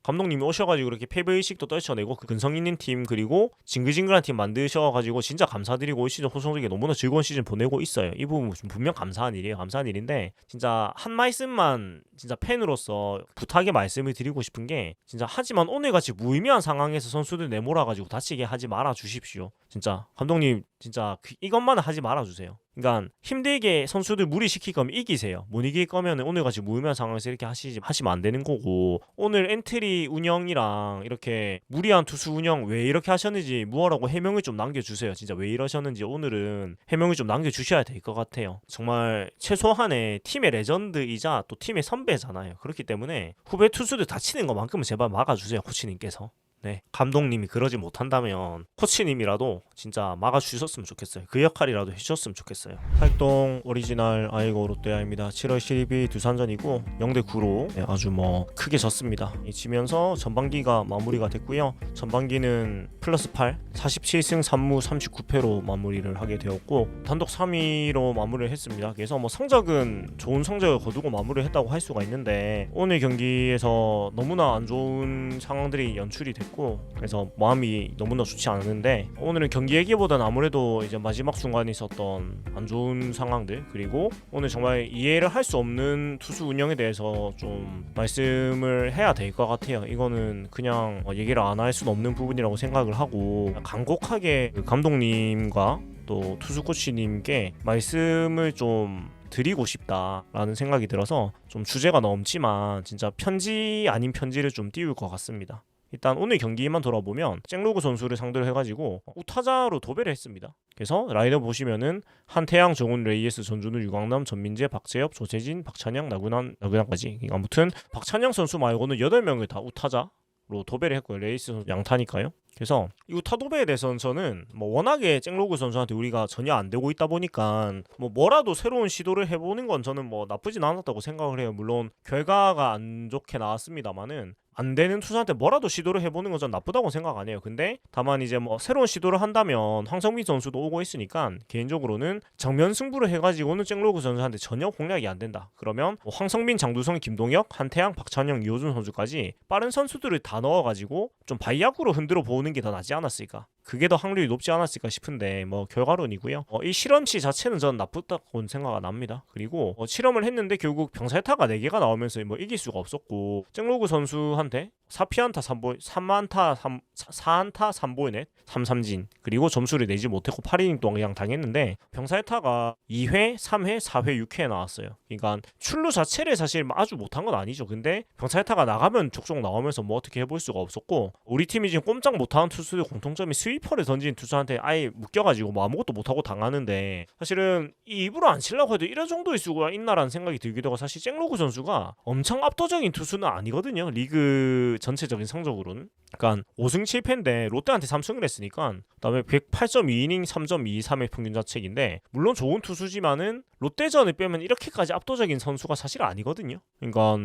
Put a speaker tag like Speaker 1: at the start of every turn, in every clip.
Speaker 1: 감독님이 오셔가지고 이렇게 패배의식도 떨쳐내고 그 근성 있는 팀 그리고 징글징글한 팀 만드셔가지고 진짜 감사드리고 올 시즌 호성적에 너무나 즐거운 시즌 보내고 있어요. 이 부분 분명 감사한 일이에요. 감사한 일인데 진짜 한 말씀만 진짜 팬으로서 부탁의 말씀을 드리고 싶은 게 진짜 하지만 오늘같이 무의미한 상황에서 선수들 내몰아가지고 다치게 하지 말아 주십시오. 진짜 감독님 진짜 이것만은 하지 말아 주세요. 그러니까 힘들게 선수들 무리시킬 거면 이기세요. 못 이길 거면 오늘같이 무의미한 상황에서 이렇게 하시면 안 되는 거고 오늘 엔트리 운영이랑 이렇게 무리한 투수 운영 왜 이렇게 하셨는지 무엇라고 해명을 좀 남겨주세요. 진짜 왜 이러셨는지 오늘은 해명을 좀 남겨주셔야 될 것 같아요. 정말 최소한의 팀의 레전드이자 또 팀의 선배잖아요. 그렇기 때문에 후배 투수들 다치는 것만큼은 제발 막아주세요. 코치님께서. 네, 감독님이 그러지 못한다면 코치님이라도 진짜 막아주셨으면 좋겠어요. 그 역할이라도 해주셨으면 좋겠어요. 활동 오리지널 아이고 롯데아입니다. 7월 12일 두산전이고 0대9로 네, 아주 크게 졌습니다. 지면서 전반기가 마무리가 됐고요. 전반기는 플러스 8, 47승 3무 39패로 마무리를 하게 되었고 단독 3위로 마무리를 했습니다. 그래서 성적은 좋은 성적을 거두고 마무리를 했다고 할 수가 있는데 오늘 경기에서 너무나 안 좋은 상황들이 연출이 됐고 그래서 마음이 너무나 좋지 않은데 오늘은 경기 얘기보다는 아무래도 이제 마지막 순간에 있었던 안 좋은 상황들 그리고 오늘 정말 이해를 할 수 없는 투수 운영에 대해서 좀 말씀을 해야 될 것 같아요. 이거는 그냥 얘기를 안 할 수는 없는 부분이라고 생각을 하고 간곡하게 그 감독님과 또 투수 코치님께 말씀을 좀 드리고 싶다라는 생각이 들어서 좀 주제가 넘지만 진짜 편지 아닌 편지를 좀 띄울 것 같습니다. 일단 오늘 경기만 돌아보면 잭로그 선수를 상대로 해가지고 우타자로 도배를 했습니다. 그래서 라인업 보시면은 한태양, 정훈, 레이에스, 전준우, 유광남, 전민재, 박재엽, 조세진, 박찬영, 나그나까지 아무튼 박찬영 선수 말고는 8명을 다 우타자로 도배를 했고요. 레이스 선수 양타니까요. 그래서 이 우타 도배에 대해서는 저는 워낙에 잭로그 선수한테 우리가 전혀 안 되고 있다 보니까 뭐라도 새로운 시도를 해보는 건 저는 나쁘진 않았다고 생각을 해요. 물론 결과가 안 좋게 나왔습니다만은 안 되는 투수한테 뭐라도 시도를 해보는 건 전 나쁘다고 생각 안 해요. 근데 다만 이제 새로운 시도를 한다면 황성민 선수도 오고 있으니까 개인적으로는 정면 승부를 해가지고는 잭로그 선수한테 전혀 공략이 안 된다. 그러면 황성민, 장두성, 김동혁, 한태양, 박찬영, 이호준 선수까지 빠른 선수들을 다 넣어가지고 좀 바이약으로 흔들어 보는 게 더 낫지 않았을까? 그게 더 확률이 높지 않았을까 싶은데 결과론이고요. 이 실험치 자체는 전 나쁘다고 생각 안 합니다. 그리고 실험을 했는데 결국 병살타가 4개가 나오면서 이길 수가 없었고 잭로그 선수한테 4피안타 3보 3안타 4안타 3보넷 3삼진 그리고 점수를 내지 못했고 8이닝 동안 그냥 당했는데 병살타가 2회, 3회, 4회, 6회에 나왔어요. 그러니까 출루 자체를 사실 아주 못한 건 아니죠. 근데 병살타가 나가면 족족 나오면서 어떻게 해볼 수가 없었고 우리 팀이 지금 꼼짝 못하는 투수들 공통점이 스위퍼를 던진 투수한테 아예 묶여가지고 아무것도 못하고 당하는데 사실은 이 입으로 안 치려고 해도 이런 정도일 수가 있나라는 생각이 들기도 하고 사실 잭로그 선수가 엄청 압도적인 투수는 아니거든요. 리그 전체적인 성적으로는. 그러니까 5승 7패인데 롯데한테 3승을 했으니까 그다음에 108.2이닝 3.23의 평균 자책인데 물론 좋은 투수지만은 롯데전을 빼면 이렇게까지 압도적인 선수가 사실 아니거든요. 그러니까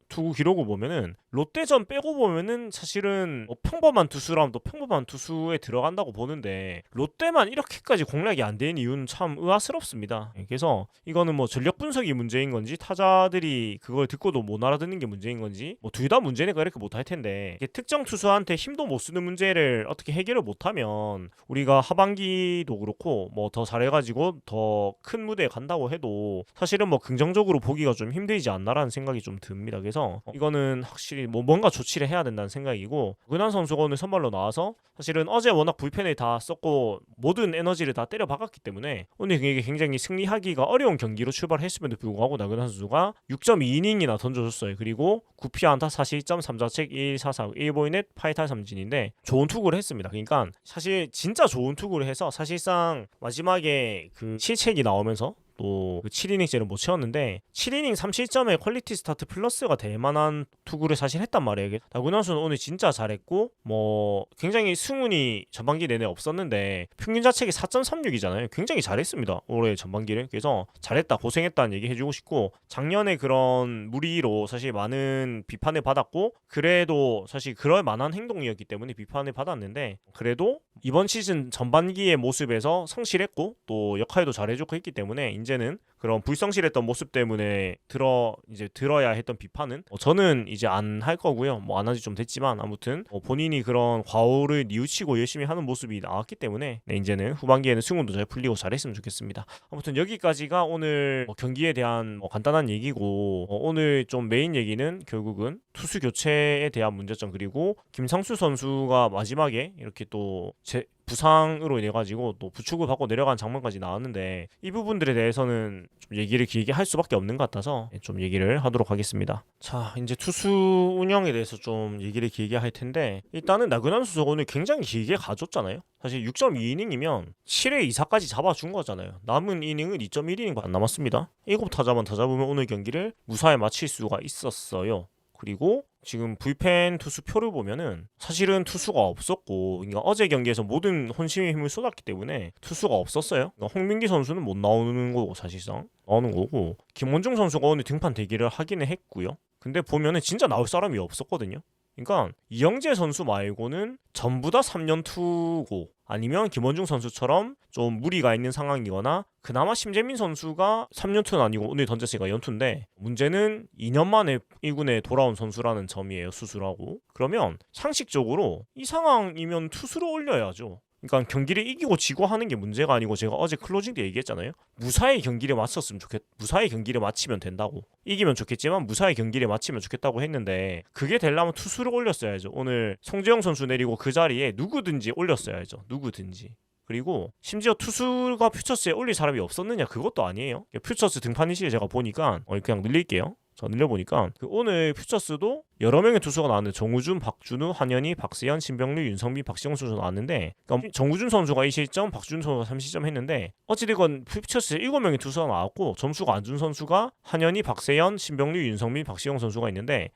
Speaker 1: 투구 기록을 보면은 롯데전 빼고 보면은 사실은 평범한 투수라면 또 평범한 투수에 들어간다고 보는데 롯데만 이렇게까지 공략이 안 된 이유는 참 의아스럽습니다. 그래서 이거는 전력 분석이 문제인 건지 타자들이 그걸 듣고도 못 알아듣는 게 문제인 건지 둘 다 문제니까 이렇게 못 할 텐데 특정 투수한테 힘도 못 쓰는 문제를 어떻게 해결을 못하면 우리가 하반기도 그렇고 더 잘해가지고 더 큰 무대에 간다고 해도 사실은 긍정적으로 보기가 좀 힘들지 않나라는 생각이 좀 듭니다. 그래서 이거는 확실히 뭔가 조치를 해야 된다는 생각이고 근한 선수가 오늘 선발로 나와서 사실은 어제 워낙 불펜을 다 썼고 모든 에너지를 다 때려 박았기 때문에 오늘 이게 굉장히 승리하기가 어려운 경기로 출발했음에도 불구하고 나근한 선수가 6.2이닝이나 던져줬어요. 그리고 9피안타 42점 3자책 144 1보이넷 8탈 3진인데 좋은 투구를 했습니다. 그러니까 사실 진짜 좋은 투구를 해서 사실상 마지막에 그 실책이 나오면서 또 7이닝째를 못 채웠는데 7이닝 3실점의 퀄리티 스타트 플러스가 될 만한 투구를 사실 했단 말이에요. 나근한 선수는 오늘 진짜 잘했고 굉장히 승운이 전반기 내내 없었는데 평균 자책이 4.36이잖아요. 굉장히 잘했습니다. 올해 전반기를. 그래서 잘했다 고생했다는 얘기 해주고 싶고 작년에 그런 무리로 사실 많은 비판을 받았고 그래도 사실 그럴 만한 행동이었기 때문에 비판을 받았는데 그래도 이번 시즌 전반기의 모습에서 성실했고 또 역할도 잘해주고 했기 때문에 이제는 그런 불성실했던 모습 때문에 들어야 했던 비판은 저는 이제 안 할 거고요. 뭐 안 한지 좀 됐지만 아무튼 본인이 그런 과오를 뉘우치고 열심히 하는 모습이 나왔기 때문에 네, 이제는 후반기에는 승훈도 잘 풀리고 잘했으면 좋겠습니다. 아무튼 여기까지가 오늘 경기에 대한 간단한 얘기고 오늘 좀 메인 얘기는 결국은 투수 교체에 대한 문제점 그리고 김상수 선수가 마지막에 이렇게 또 부상으로 인해 가지고 또 부축을 받고 내려간 장면까지 나왔는데 이 부분들에 대해서는 좀 얘기를 길게 할 수밖에 없는 것 같아서 좀 얘기를 하도록 하겠습니다. 자, 이제 투수 운영에 대해서 좀 얘기를 길게 할 텐데 일단은 나그네 선수가 오늘 굉장히 길게 가줬잖아요. 사실 6.2이닝이면 7회 2사까지 잡아준 거잖아요. 남은 이닝은 2.1이닝밖에 안 남았습니다. 7타자만 더 잡으면 오늘 경기를 무사히 마칠 수가 있었어요. 그리고 지금 불펜 투수 표를 보면은 사실은 투수가 없었고 그러니까 어제 경기에서 모든 혼심의 힘을 쏟았기 때문에 투수가 없었어요. 그러니까 홍민기 선수는 못 나오는 거고 사실상 나오는 거고 김원중 선수가 오늘 등판 대기를 하기는 했고요. 근데 보면은 진짜 나올 사람이 없었거든요. 그러니까 이영재 선수 말고는 전부 다 3연투고 아니면 김원중 선수처럼 좀 무리가 있는 상황이거나 그나마 심재민 선수가 3연투는 아니고 오늘 던졌으니까 연투인데 문제는 2년 만에 1군에 돌아온 선수라는 점이에요. 수술하고. 그러면 상식적으로 이 상황이면 투수를 올려야죠. 그러니까 경기를 이기고 지고 하는 게 문제가 아니고 제가 어제 클로징 때 얘기했잖아요. 무사히 경기를 무사히 경기를 마치면 된다고. 이기면 좋겠지만 무사히 경기를 마치면 좋겠다고 했는데 그게 되려면 투수를 올렸어야죠. 오늘 송재영 선수 내리고 그 자리에 누구든지 올렸어야죠. 누구든지. 그리고 심지어 투수가 퓨처스에 올릴 사람이 없었느냐 그것도 아니에요. 퓨처스 등판일시에 제가 보니까 그냥 늘릴게요. 저 늘려보니까 오늘 퓨처스도 여러 명의 투수가 나왔는데 정우준, 박준우, 한현희, 박세현, 신병률, 윤성빈, 박시영 선수 나왔는데 그러니까 정우준 선수가 2실점, 박준우 선수가 3실점 했는데 어찌됐건 퓨처스에 7명의 투수가 나왔고 점수가 안 준 선수가 한현희, 박세현, 신병률, 윤성빈, 박시영 선수가 있는데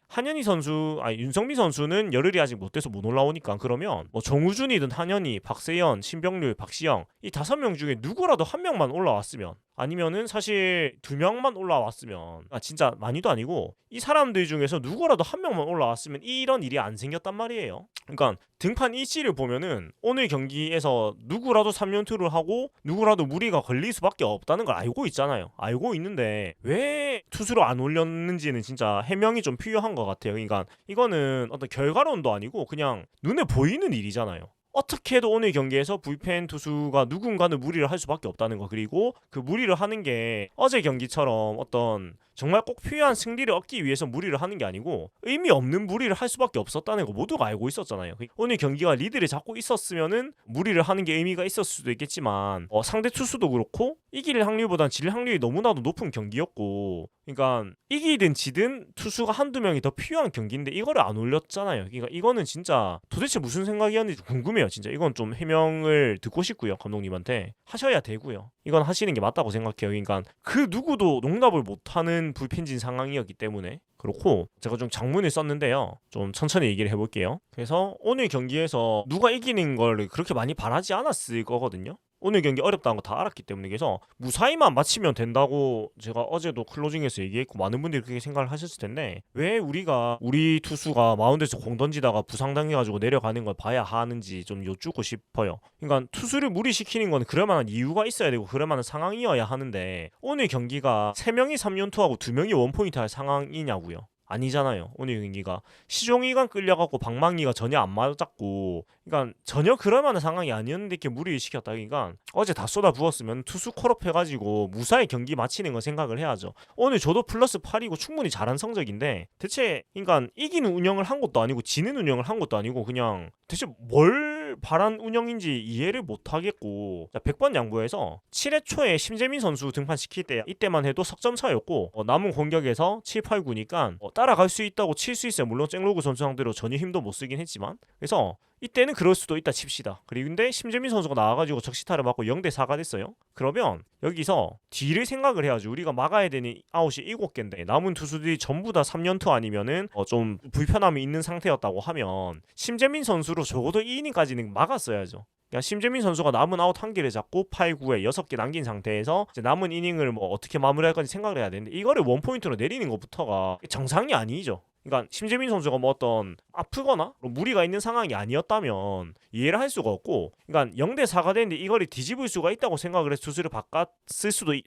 Speaker 1: 윤성빈 선수는 열흘이 아직 못 돼서 못 올라오니까 그러면 뭐 정우준이든 한현희, 박세현, 신병률, 박시영 이 5명 중에 누구라도 한 명만 올라왔으면 아니면은 사실 2명만 올라왔으면 진짜 많이도 아니고 이 사람들 중에서 누구라도 한 명만 올라왔으면 이런 일이 안 생겼단 말이에요. 그러니까 등판 일지를 보면은 오늘 경기에서 누구라도 3연투를 하고 누구라도 무리가 걸릴 수밖에 없다는 걸 알고 있잖아요. 알고 있는데 왜 투수로 안 올렸는지는 진짜 해명이 좀 필요한 것 같아요. 그러니까 이거는 어떤 결과론도 아니고 그냥 눈에 보이는 일이잖아요. 어떻게 해도 오늘 경기에서 불펜 투수가 누군가는 무리를 할 수밖에 없다는 거 그리고 그 무리를 하는 게 어제 경기처럼 어떤 정말 꼭 필요한 승리를 얻기 위해서 무리를 하는 게 아니고 의미 없는 무리를 할 수밖에 없었다는 거 모두가 알고 있었잖아요. 오늘 경기가 리드를 잡고 있었으면은 무리를 하는 게 의미가 있었을 수도 있겠지만 상대 투수도 그렇고 이길 확률보단 질 확률이 너무나도 높은 경기였고 그러니까 이기든 지든 투수가 한두 명이 더 필요한 경기인데 이거를 안 올렸잖아요. 그러니까 이거는 진짜 도대체 무슨 생각이었는지 궁금해요. 진짜 이건 좀 해명을 듣고 싶고요. 감독님한테 하셔야 되고요. 이건 하시는 게 맞다고 생각해요. 그러니까 그 누구도 농답을 못하는 불펜진 상황이었기 때문에 그렇고 제가 좀 장문을 썼는데요. 좀 천천히 얘기를 해볼게요. 그래서 오늘 경기에서 누가 이기는 걸 그렇게 많이 바라지 않았을 거거든요. 오늘 경기 어렵다는 거 다 알았기 때문에 그래서 무사히만 마치면 된다고 제가 어제도 클로징에서 얘기했고 많은 분들이 그렇게 생각을 하셨을 텐데 왜 우리 투수가 마운드에서 공 던지다가 부상당해가지고 내려가는 걸 봐야 하는지 좀 여쭙고 싶어요. 그러니까 투수를 무리시키는 건 그럴 만한 이유가 있어야 되고 그럴 만한 상황이어야 하는데 오늘 경기가 3명이 3연투하고 2명이 원포인트 할 상황이냐고요. 아니잖아요. 오늘 경기가 시종이가 끌려갖고 방망이가 전혀 안 맞았고 그러니까 전혀 그럴 만한 상황이 아니었는데 이렇게 무리를 시켰다. 그러니까 어제 다 쏟아부었으면 투수 콜업 해가지고 무사히 경기 마치는 건 생각을 해야죠. 오늘 저도 플러스 8이고 충분히 잘한 성적인데 대체 그러니까 이기는 운영을 한 것도 아니고 지는 운영을 한 것도 아니고 그냥 대체 뭘 바란 운영인지 이해를 못하겠고 100번 양보해서 7회 초에 심재민 선수 등판시킬 때 이때만 해도 석점 차였고 남은 공격에서 7, 8, 9니까 따라갈 수 있다고 칠 수 있어요. 물론 잭로그 선수 상대로 전혀 힘도 못 쓰긴 했지만 그래서 이때는 그럴 수도 있다 칩시다. 그리고 근데 심재민 선수가 나와가지고 적시타를 맞고 0대4가 됐어요. 그러면 여기서 뒤를 생각을 해야지. 우리가 막아야 되는 아웃이 7개인데 남은 투수들이 전부 다 3연투 아니면은 좀 불편함이 있는 상태였다고 하면 심재민 선수로 적어도 2이닝까지는 막았어야죠. 그러니까 심재민 선수가 남은 아웃 1개를 잡고 8, 9에 6개 남긴 상태에서 이제 남은 이닝을 어떻게 마무리할 건지 생각을 해야 되는데 이거를 원포인트로 내리는 것부터가 정상이 아니죠. 그러니까 심재민 선수가 뭐 어떤 아프거나 무리가 있는 상황이 아니었다면 이해를 할 수가 없고, 그러니까 0대 4가 되는데 이거를 뒤집을 수가 있다고 생각을 해서 투수를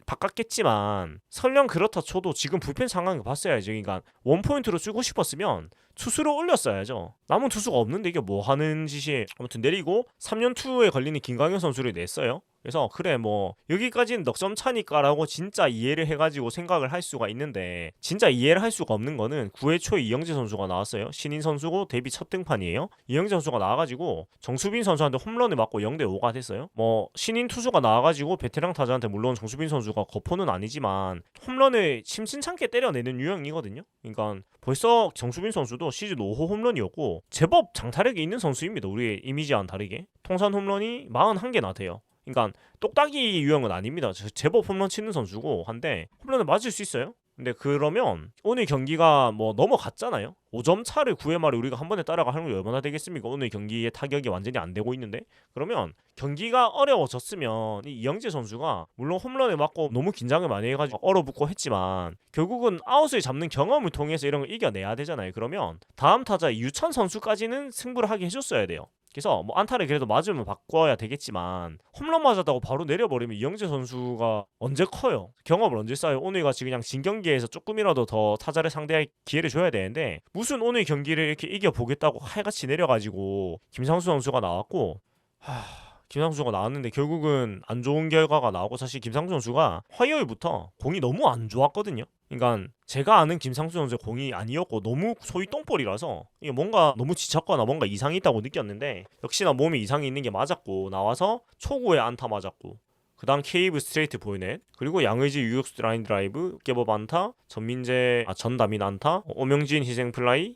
Speaker 1: 바꿨겠지만 설령 그렇다 쳐도 지금 불펜 상황을 봤어야죠. 그러니까 원포인트로 쓰고 싶었으면 투수를 올렸어야죠. 남은 투수가 없는데 이게 뭐 하는 짓이. 아무튼 내리고 3년 투에 걸리는 김광현 선수를 냈어요. 그래서 그래 뭐 여기까지는 넉점 차니까라고 진짜 이해를 해가지고 생각을 할 수가 있는데, 진짜 이해를 할 수가 없는 거는 9회 초에 이영재 선수가 나왔어요. 신인 선수고 데뷔 첫 등판이에요. 이영재 선수가 나와가지고 정수빈 선수한테 홈런을 맞고 0대 5가 됐어요. 뭐 신인 투수가 나와가지고 베테랑 타자한테, 물론 정수빈 선수가 거포는 아니지만 홈런을 심심찮게 때려내는 유형이거든요. 그러니까 벌써 정수빈 선수도 시즌 5호 홈런이었고 제법 장타력이 있는 선수입니다. 우리의 이미지와는 다르게 통산 홈런이 41개나 돼요. 그러니까 똑딱이 유형은 아닙니다. 제법 홈런 치는 선수고 한데 홈런을 맞을 수 있어요. 근데 그러면 오늘 경기가 뭐 넘어갔잖아요. 5점 차를 9회 말에 우리가 한 번에 따라가 하는 게 얼마나 되겠습니까? 오늘 경기의 타격이 완전히 안 되고 있는데, 그러면 경기가 어려워졌으면 이 이영재 선수가 물론 홈런을 맞고 너무 긴장을 많이 해가지고 얼어붙고 했지만 결국은 아웃을 잡는 경험을 통해서 이런 걸 이겨내야 되잖아요. 그러면 다음 타자 유찬 선수까지는 승부를 하게 해줬어야 돼요. 그래서 뭐 안타를 그래도 맞으면 바꿔야 되겠지만 홈런 맞았다고 바로 내려버리면 이영재 선수가 언제 커요? 경험을 언제 쌓아요? 오늘같이 그냥 진 경기에서 조금이라도 더 타자를 상대할 기회를 줘야 되는데 무슨 오늘 경기를 이렇게 이겨보겠다고 칼같이 내려가지고 김상수 선수가 나왔고, 김상수가 나왔는데 결국은 안 좋은 결과가 나오고, 사실 김상수 선수가 화요일부터 공이 너무 안 좋았거든요. 그러니까 제가 아는 김상수 선수의 공이 아니었고 너무 소위 똥볼이라서 이게 뭔가 너무 지쳤거나 뭔가 이상이 있다고 느꼈는데, 역시나 몸에 이상이 있는 게 맞았고 나와서 초구에 안타 맞았고, 그 다음 케이브 스트레이트 보이넷, 그리고 양의지 유격수 라인 드라이브, 깨법 안타, 전담인 안타, 오명진 희생 플라이,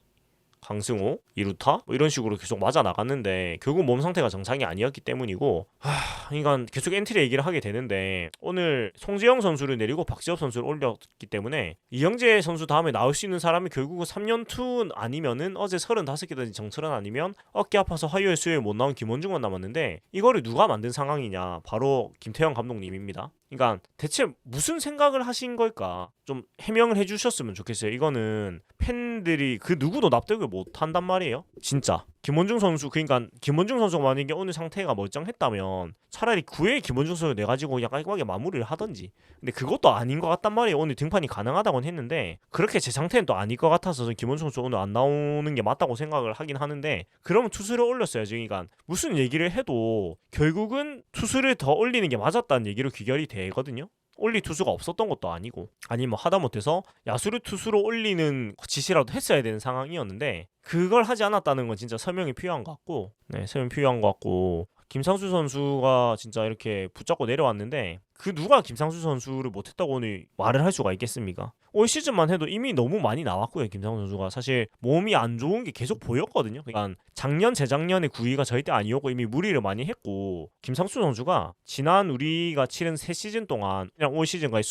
Speaker 1: 강승호 2루타 뭐 이런 식으로 계속 맞아 나갔는데 결국 몸 상태가 정상이 아니었기 때문이고, 그러니까 계속 엔트리 얘기를 하게 되는데 오늘 송재영 선수를 내리고 박지엽 선수를 올렸기 때문에 이영재 선수 다음에 나올 수 있는 사람이 결국은 3년 투 아니면은 어제 35개 던진 정철은, 아니면 어깨 아파서 화요일 수요일 못 나온 김원중만 남았는데, 이거를 누가 만든 상황이냐? 바로 김태형 감독님입니다. 그러니까 대체 무슨 생각을 하신 걸까? 좀 해명을 해주셨으면 좋겠어요. 이거는 팬들이 그 누구도 납득을 못 한단 말이에요. 진짜 김원중 선수, 그러니까 김원중 선수가 만약에 오늘 상태가 멀쩡했다면 차라리 9회 김원중 선수 내가지고 그냥 깔끔하게 마무리를 하던지. 근데 그것도 아닌 것 같단 말이에요. 오늘 등판이 가능하다고는 했는데 그렇게 제 상태는 또 아닐 것 같아서 김원중 선수 오늘 안 나오는 게 맞다고 생각을 하긴 하는데, 그러면 투수를 올렸어야죠. 그러니까 무슨 얘기를 해도 결국은 투수를 더 올리는 게 맞았다는 얘기로 귀결이 되거든요. 올릴 투수가 없었던 것도 아니고, 아니면 하다못해서 야수를 투수로 올리는 지시라도 했어야 되는 상황이었는데 그걸 하지 않았다는 건 진짜 설명이 필요한 것 같고, 설명이 필요한 것 같고, 김상수 선수가 진짜 이렇게 붙잡고 내려왔는데 그 누가 김상수 선수를 못했다고 오늘 말을 할 수가 있겠습니까? 올 시즌만 해도 이미 너무 많이 나왔고요. 김상수 선수가 사실 몸이 안 좋은 게 계속 보였거든요. 그러니까 작년 재작년에 9위가 절대 아니었고 이미 무리를 많이 했고, 김상수 선수가 지난 우리가 치른 3시즌 동안 그냥 올 시즌까지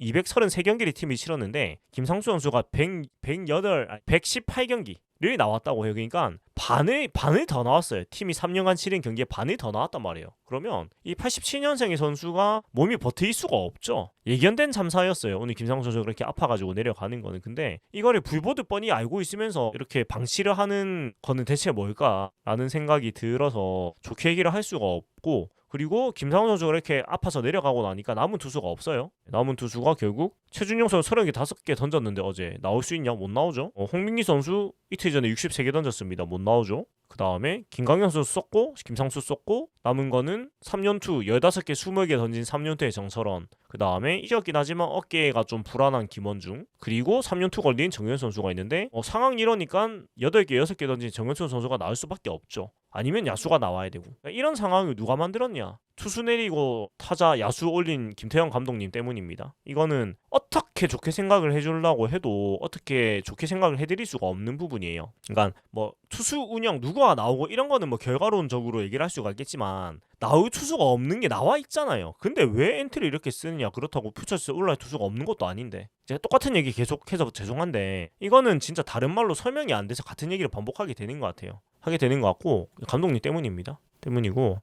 Speaker 1: 233경기를 팀이 치렀는데 김상수 선수가 118경기를 나왔다고 해요. 그러니까 반을 더 나왔어요. 팀이 3년간 치른 경기에 반을 더 나왔단 말이에요. 그러면 이 87년생의 선수가 몸이 버틸 수가 없죠. 예견된 참사였어요. 오늘 김상수 선수가 그렇게 아파가지고 내려가는 거는. 근데 이거를 불보듯 뻔히 알고 있으면서 이렇게 방치를 하는 거는 대체 뭘까라는 생각이 들어서 좋게 얘기를 할 수가 없고, 그리고 김상훈 선수가 이렇게 아파서 내려가고 나니까 남은 투수가 없어요. 남은 투수가 결국 최준용 선수 35개 던졌는데 어제 나올 수 있냐? 못 나오죠. 홍민기 선수 이틀 전에 63개 던졌습니다. 못 나오죠. 그 다음에 김광현 선수 썼고 김상수 썼고, 남은 거는 3년투 15개 20개 던진 3년투의 정철원, 그 다음에 이겼긴 하지만 어깨가 좀 불안한 김원중, 그리고 3년투 걸린 정현 선수가 있는데 상황 이러니까 8개 6개 던진 정현수 선수가 나올 수밖에 없죠. 아니면 야수가 나와야 되고. 그러니까 이런 상황을 누가 만들었냐? 투수 내리고 타자 야수 올린 김태형 감독님 때문입니다. 이거는 어떻게 좋게 생각을 해주려고 해도 어떻게 좋게 생각을 해드릴 수가 없는 부분이에요. 그러니까 뭐 투수 운영 누가 나오고 이런 거는 뭐 결과론적으로 얘기를 할 수가 있겠지만 나올 투수가 없는 게 나와 있잖아요. 근데 왜 엔트리 이렇게 쓰느냐? 그렇다고 퓨처스에 올라올 투수가 없는 것도 아닌데. 제가 똑같은 얘기 계속해서 죄송한데 이거는 진짜 다른 말로 설명이 안 돼서 같은 얘기를 반복하게 되는 것 같아요. 하게 되는 것 같고 감독님 때문입니다. 때문이고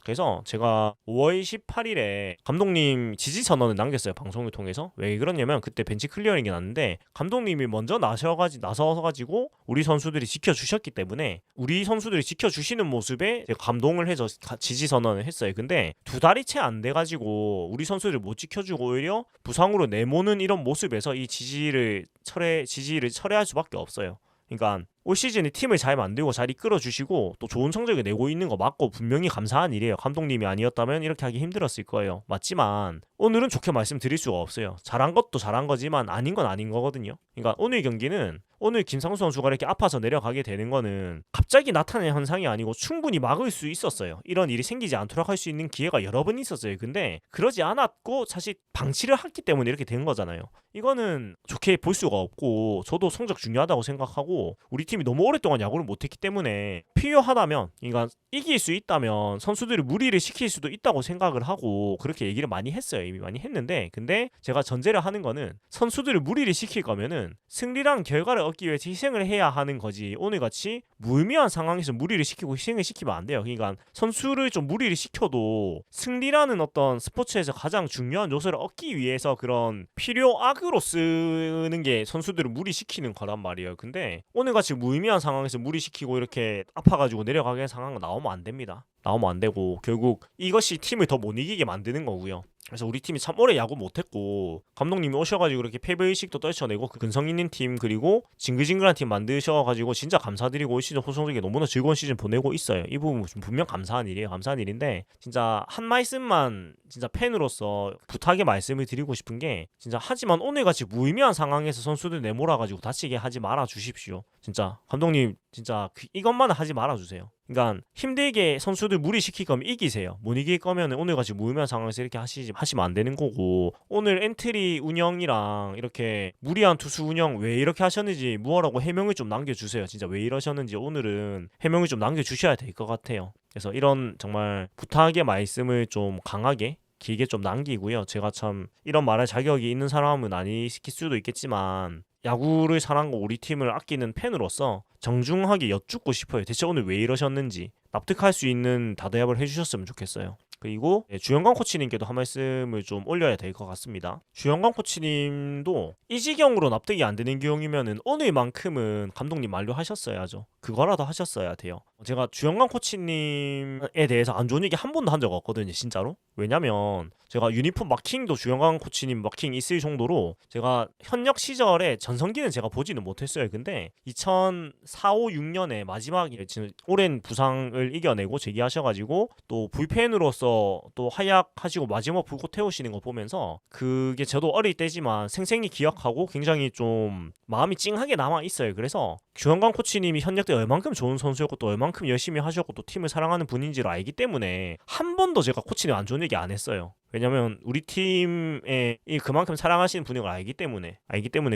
Speaker 1: 그래서 제가 5월 18일에 감독님 지지 선언을 남겼어요. 방송을 통해서. 왜 그러냐면 그때 벤치 클리어링이 났는데 감독님이 먼저 나서가지고 우리 선수들이 지켜주셨기 때문에 우리 선수들이 지켜주시는 모습에 제가 감동을 해서 지지 선언을 했어요. 근데 두 달이 채 안 돼가지고 우리 선수들을 못 지켜주고 오히려 부상으로 내모는 이런 모습에서 이 지지를 철회할 수밖에 없어요. 그러니까 올 시즌에 팀을 잘 만들고 잘 이끌어 주시고 또 좋은 성적을 내고 있는 거 맞고 분명히 감사한 일이에요. 감독님이 아니었다면 이렇게 하기 힘들었을 거예요. 맞지만 오늘은 좋게 말씀드릴 수가 없어요. 잘한 것도 잘한 거지만 아닌 건 아닌 거거든요. 그러니까 오늘 경기는 오늘 김상수 선수가 이렇게 아파서 내려가게 되는 거는 갑자기 나타난 현상이 아니고 충분히 막을 수 있었어요. 이런 일이 생기지 않도록 할 수 있는 기회가 여러 번 있었어요. 근데 그러지 않았고 사실 방치를 했기 때문에 이렇게 된 거잖아요. 이거는 좋게 볼 수가 없고 저도 성적 중요하다고 생각하고 우리 팀이 너무 오랫동안 야구를 못했기 때문에 필요하다면 그러니까 이길 수 있다면 선수들이 무리를 시킬 수도 있다고 생각을 하고 그렇게 얘기를 많이 했어요. 이미 많이 했는데 근데 제가 전제를 하는 거는 선수들을 무리를 시킬 거면은 승리랑 결과를 얻기 위해서 희생을 해야 하는 거지 오늘같이 무의미한 상황에서 무리를 시키고 희생을 시키면 안 돼요. 그러니까 선수를 좀 무리를 시켜도 승리라는 어떤 스포츠에서 가장 중요한 요소를 얻기 위해서 그런 필요악으로 쓰는 게 선수들을 무리시키는 거란 말이에요. 근데 오늘같이 무의미한 상황에서 무리시키고 이렇게 아파가지고 내려가게 하는 상황은 나오면 안 됩니다. 나오면 안 되고 결국 이것이 팀을 더 못 이기게 만드는 거고요. 그래서 우리 팀이 참 오래 야구 못했고 감독님이 오셔가지고 이렇게 패배의식도 떨쳐내고 그 근성 있는 팀 그리고 징글징글한 팀 만드셔가지고 진짜 감사드리고 올 시즌 호성적에 너무나 즐거운 시즌 보내고 있어요. 이 부분 분명 감사한 일이에요. 감사한 일인데 진짜 한 말씀만 진짜 팬으로서 부탁의 말씀을 드리고 싶은 게 진짜 하지만 오늘같이 무의미한 상황에서 선수들 내몰아가지고 다치게 하지 말아 주십시오. 진짜 감독님 진짜 이것만은 하지 말아 주세요. 그러니까 힘들게 선수들 무리시킬 거면 이기세요. 못 이길 거면 오늘같이 무의미한 상황에서 이렇게 하시면 안 되는 거고 오늘 엔트리 운영이랑 이렇게 무리한 투수 운영 왜 이렇게 하셨는지 무엇라고 해명을 좀 남겨주세요. 진짜 왜 이러셨는지 오늘은 해명을 좀 남겨주셔야 될 것 같아요. 그래서 이런 정말 부탁의 말씀을 좀 강하게 길게 좀 남기고요. 제가 참 이런 말할 자격이 있는 사람은 아니실 수도 있겠지만 야구를 사랑하고 우리 팀을 아끼는 팬으로서 정중하게 여쭙고 싶어요. 대체 오늘 왜 이러셨는지 납득할 수 있는 다대답을 해주셨으면 좋겠어요. 그리고 주영광 코치님께도 한 말씀을 좀 올려야 될 것 같습니다. 주영광 코치님도 이 지경으로 납득이 안 되는 경우면은 오늘만큼은 감독님 만류하셨어야죠. 그거라도 하셨어야 돼요. 제가 주영광 코치님에 대해서 안 좋은 얘기 한 번도 한 적 없거든요. 진짜로. 왜냐면 제가 유니폼 마킹도 주영광 코치님 마킹 있을 정도로 제가 현역 시절에 전성기는 제가 보지는 못했어요. 근데 2004, 5, 6년에 마지막에 오랜 부상을 이겨내고 재기하셔가지고 또 불펜으로서 또 활약하시고 마지막 불꽃 태우시는 거 보면서 그게 저도 어릴 때지만 생생히 기억하고 굉장히 좀 마음이 찡하게 남아있어요. 그래서 주영광 코치님이 현역 때 얼만큼 좋은 선수였고 또 얼만큼 열심히 하셨고 또 팀을 사랑하는 분인지를 알기 때문에 한 번도 제가 코치님 안 좋은 얘기 안 했어요. 왜냐면 우리 팀에 그만큼 사랑하시는 분인 걸 알기 때문에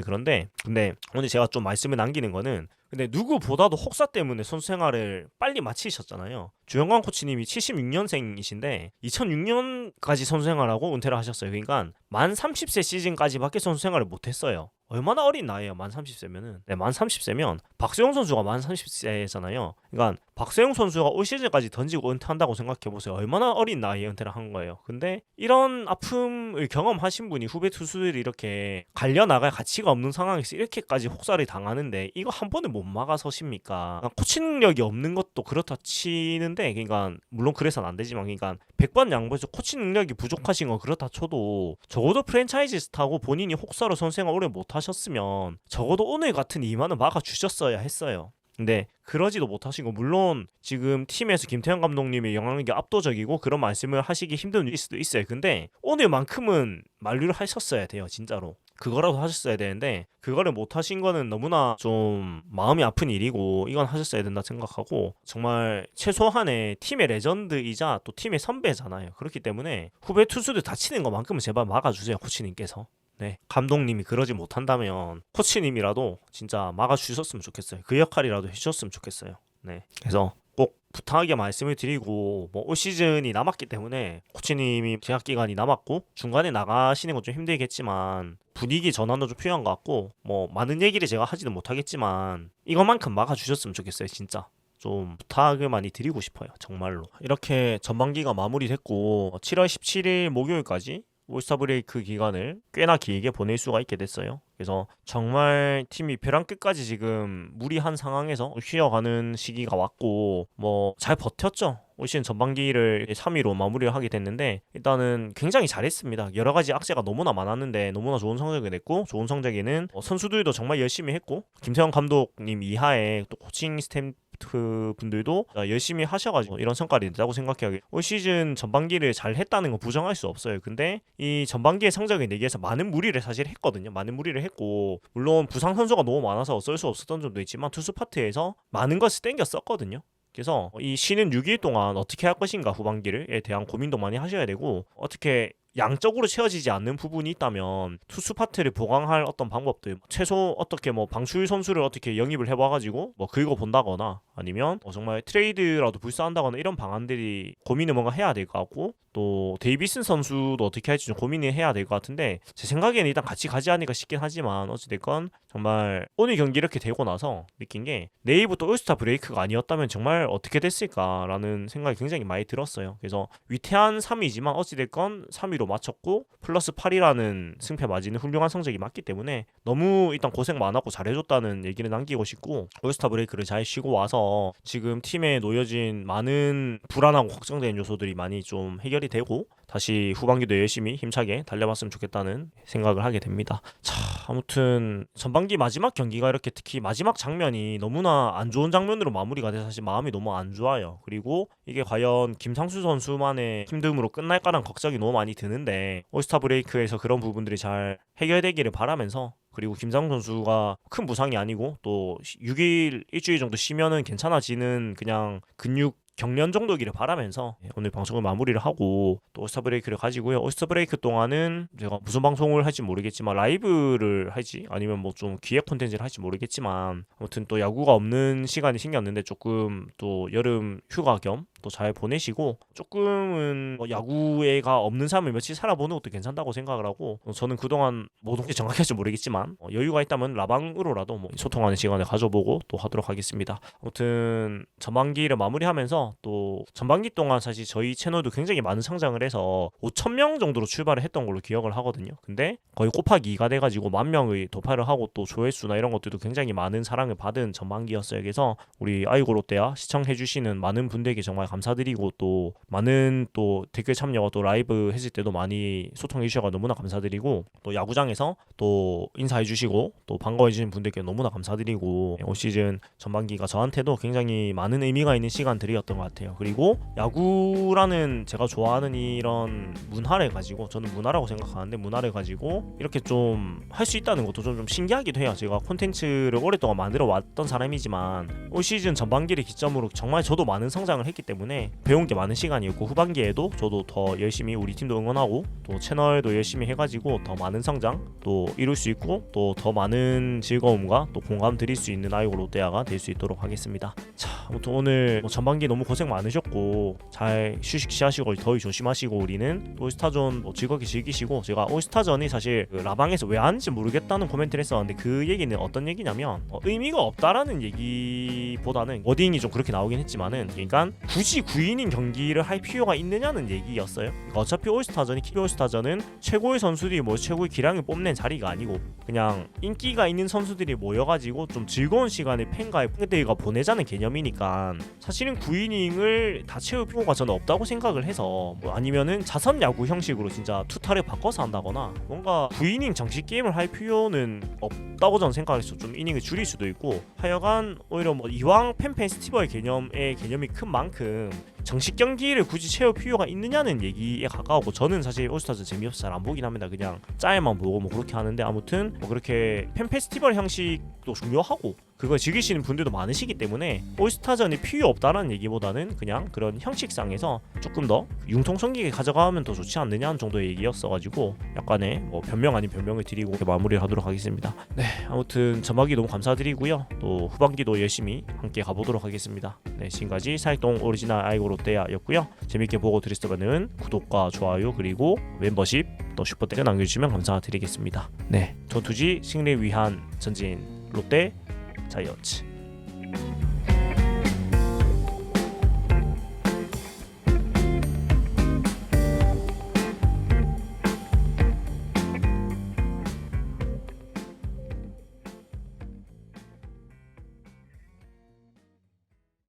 Speaker 1: 그런데 근데 오늘 제가 좀 말씀을 남기는 거는 근데 누구보다도 혹사 때문에 선수 생활을 빨리 마치셨잖아요. 주영광 코치님이 76년생이신데 2006년까지 선수 생활하고 은퇴를 하셨어요. 그러니까 만 30세 시즌까지밖에 선수 생활을 못했어요. 얼마나 어린 나이에요. 만 30세면은. 네, 만 30세면 박세용 선수가 만 30세잖아요. 그러니까 박세용 선수가 올 시즌까지 던지고 은퇴한다고 생각해보세요. 얼마나 어린 나이에 은퇴를 한 거예요. 근데 이런 아픔을 경험하신 분이 후배 투수들이 이렇게 갈려나갈 가치가 없는 상황에서 이렇게까지 혹사를 당하는데 이거 한 번에 못 막아서십니까? 코치 능력이 없는 것도 그렇다 치는데 그러니까 물론 그래서는 안 되지만 그러니까 100번 양보해서 코치 능력이 부족하신 건 그렇다 쳐도 적어도 프랜차이즈 스타고 본인이 혹사로 선생활 오래 못하셨으면 적어도 오늘 같은 2만원 막아주셨어야 했어요. 근데 그러지도 못하신 거 물론 지금 팀에서 김태형 감독님의 영향력이 압도적이고 그런 말씀을 하시기 힘든 일 수도 있어요. 근데 오늘만큼은 만류를 하셨어야 돼요. 진짜로. 그거라도 하셨어야 되는데 그거를 못 하신 거는 너무나 좀 마음이 아픈 일이고 이건 하셨어야 된다 생각하고 정말 최소한의 팀의 레전드이자 또 팀의 선배잖아요. 그렇기 때문에 후배 투수들 다치는 것만큼은 제발 막아주세요. 코치님께서. 네, 감독님이 그러지 못한다면 코치님이라도 진짜 막아주셨으면 좋겠어요. 그 역할이라도 해주셨으면 좋겠어요. 네, 그래서 꼭 부탁하게 말씀을 드리고 뭐 올 시즌이 남았기 때문에 코치님이 제약 기간이 남았고 중간에 나가시는 건 좀 힘들겠지만 분위기 전환도 좀 필요한 것 같고 뭐 많은 얘기를 제가 하지는 못하겠지만 이것만큼 막아주셨으면 좋겠어요. 진짜 좀 부탁을 많이 드리고 싶어요. 정말로. 이렇게 전반기가 마무리됐고 7월 17일 목요일까지 올스타 브레이크 기간을 꽤나 길게 보낼 수가 있게 됐어요. 그래서 정말 팀이 벼랑 끝까지 지금 무리한 상황에서 쉬어가는 시기가 왔고 뭐 잘 버텼죠. 올 시즌 전반기를 3위로 마무리를 하게 됐는데 일단은 굉장히 잘했습니다. 여러 가지 악재가 너무나 많았는데 너무나 좋은 성적을 냈고 좋은 성적에는 선수들도 정말 열심히 했고 김태형 감독님 이하에 또 코칭 스태프 분들도 열심히 하셔가지고 이런 성과를 냈다고 생각해요. 올 시즌 전반기를 잘 했다는 건 부정할 수 없어요. 근데 이 전반기의 성적을 내기 위해서 많은 무리를 사실 했거든요. 많은 무리를 했고 물론 부상 선수가 너무 많아서 어쩔 수 없었던 점도 있지만 투수 파트에서 많은 것을 땡겨 썼거든요. 그래서 이 쉬는 6일 동안 어떻게 할 것인가 후반기를에 대한 고민도 많이 하셔야 되고 어떻게 양적으로 채워지지 않는 부분이 있다면 투수 파트를 보강할 어떤 방법들 최소 어떻게 뭐 방출 선수를 어떻게 영입을 해봐가지고 뭐 긁어 본다거나 아니면 정말 트레이드라도 불사한다거나 이런 방안들이 고민을 뭔가 해야 될 것 같고 또 데이비슨 선수도 어떻게 할지 좀 고민을 해야 될 것 같은데 제 생각에는 일단 같이 가지 않을까 싶긴 하지만 어찌됐건 정말 오늘 경기 이렇게 되고 나서 느낀 게 내일부터 올스타 브레이크가 아니었다면 정말 어떻게 됐을까라는 생각이 굉장히 많이 들었어요. 그래서 위태한 3위지만 어찌됐건 3위로 맞췄고 플러스 8이라는 승패 마진은 훌륭한 성적이 맞기 때문에 너무 일단 고생 많았고 잘해줬다는 얘기를 남기고 싶고 올스타 브레이크를 잘 쉬고 와서 지금 팀에 놓여진 많은 불안하고 걱정되는 요소들이 많이 좀 해결이 되고 다시 후반기도 열심히 힘차게 달려봤으면 좋겠다는 생각을 하게 됩니다. 자, 아무튼 전반기 마지막 경기가 이렇게 특히 마지막 장면이 너무나 안 좋은 장면으로 마무리가 돼서 사실 마음이 너무 안 좋아요. 그리고 이게 과연 김상수 선수만의 힘듦으로 끝날까라는 걱정이 너무 많이 드는데 올스타 브레이크에서 그런 부분들이 잘 해결되기를 바라면서 그리고 김상수 선수가 큰 부상이 아니고 또 6일 일주일 정도 쉬면은 괜찮아지는 그냥 근육 경련 정도기를 바라면서 오늘 방송을 마무리를 하고 또 올스타 브레이크를 가지고요. 올스타 브레이크 동안은 제가 무슨 방송을 할지 모르겠지만 라이브를 할지 아니면 뭐 좀 기획 콘텐츠를 할지 모르겠지만 아무튼 또 야구가 없는 시간이 생겼는데 조금 또 여름 휴가 겸 또 잘 보내시고 조금은 야구가 없는 삶을 며칠 살아보는 것도 괜찮다고 생각을 하고 저는 그동안 뭐 어떻게 정확히 할지 모르겠지만 여유가 있다면 라방으로라도 뭐 소통하는 시간을 가져보고 또 하도록 하겠습니다. 아무튼 전반기를 마무리하면서 또 전반기 동안 사실 저희 채널도 굉장히 많은 성장을 해서 5,000명 정도로 출발을 했던 걸로 기억을 하거든요. 근데 거의 곱하기 2가 돼가지고 10,000명의 돌파를 하고 또 조회수나 이런 것들도 굉장히 많은 사랑을 받은 전반기였어요. 그래서 우리 아이고 롯데야 시청해주시는 많은 분들에게 정말 감사드리고 또 많은 또 댓글 참여와 또 라이브 했을 때도 많이 소통해 주셔서 너무나 감사드리고 또 야구장에서 또 인사해 주시고 또 반가워해 주신 분들께 너무나 감사드리고 올 시즌 전반기가 저한테도 굉장히 많은 의미가 있는 시간들이었던 것 같아요. 그리고 야구라는 제가 좋아하는 이런 문화를 가지고 저는 문화라고 생각하는데 문화를 가지고 이렇게 좀 할 수 있다는 것도 좀 신기하기도 해요. 제가 콘텐츠를 오랫동안 만들어 왔던 사람이지만 올 시즌 전반기를 기점으로 정말 저도 많은 성장을 했기 때문에 배운 게 많은 시간이었고 후반기에도 저도 더 열심히 우리 팀도 응원하고 또 채널도 열심히 해가지고 더 많은 성장 또 이룰 수 있고 또 더 많은 즐거움과 또 공감 드릴 수 있는 아이고 롯데야가 될 수 있도록 하겠습니다. 자, 아무튼 오늘 전반기 너무 고생 많으셨고 잘 휴식 취하시고 더위 조심하시고 우리는 올스타전 즐겁게 즐기시고 제가 올스타전이 사실 그 라방에서 왜 하는지 모르겠다는 코멘트를 했었는데 그 얘기는 어떤 얘기냐면 의미가 없다라는 얘기보다는 워딩이 좀 그렇게 나오긴 했지만은 그러니까 굳이 9이닝 경기를 할 필요가 있느냐는 얘기였어요. 그러니까 어차피 올스타전이 키비 올스타전은 최고의 선수들이 뭐 최고의 기량을 뽐낸 자리가 아니고 그냥 인기가 있는 선수들이 모여가지고 좀 즐거운 시간을 팬과 팬들과 보내자는 개념이니까 사실은 9이닝을 다 채울 필요가 저는 없다고 생각을 해서 뭐 아니면은 자선 야구 형식으로 진짜 투타를 바꿔서 한다거나 뭔가 9이닝 정식 게임을 할 필요는 없다고 저는 생각해서 좀 이닝을 줄일 수도 있고 하여간 오히려 뭐 이왕 팬 페스티벌 개념이 큰 만큼 정식 경기를 굳이 채울 필요가 있느냐는 얘기에 가까우고 저는 사실 올스타전 재미없어 잘 안 보긴 합니다. 그냥 짤만 보고 뭐 그렇게 하는데 아무튼 뭐 그렇게 팬 페스티벌 형식도 중요하고 그걸 즐기시는 분들도 많으시기 때문에 올스타전이 필요 없다라는 얘기보다는 그냥 그런 형식상에서 조금 더 융통성 있게 가져가면 더 좋지 않느냐는 정도의 얘기였어가지고 약간의 뭐 변명 아닌 변명을 드리고 마무리를 하도록 하겠습니다. 네, 아무튼 전반기 너무 감사드리고요. 또 후반기도 열심히 함께 가보도록 하겠습니다. 네, 지금까지 사익동 오리지널 아이고 롯데야였고요. 재밌게 보고 드렸다면 구독과 좋아요 그리고 멤버십 또 슈퍼챗 남겨주시면 감사드리겠습니다. 네, 전투지 승리를 위한 전진 롯데 자이언츠.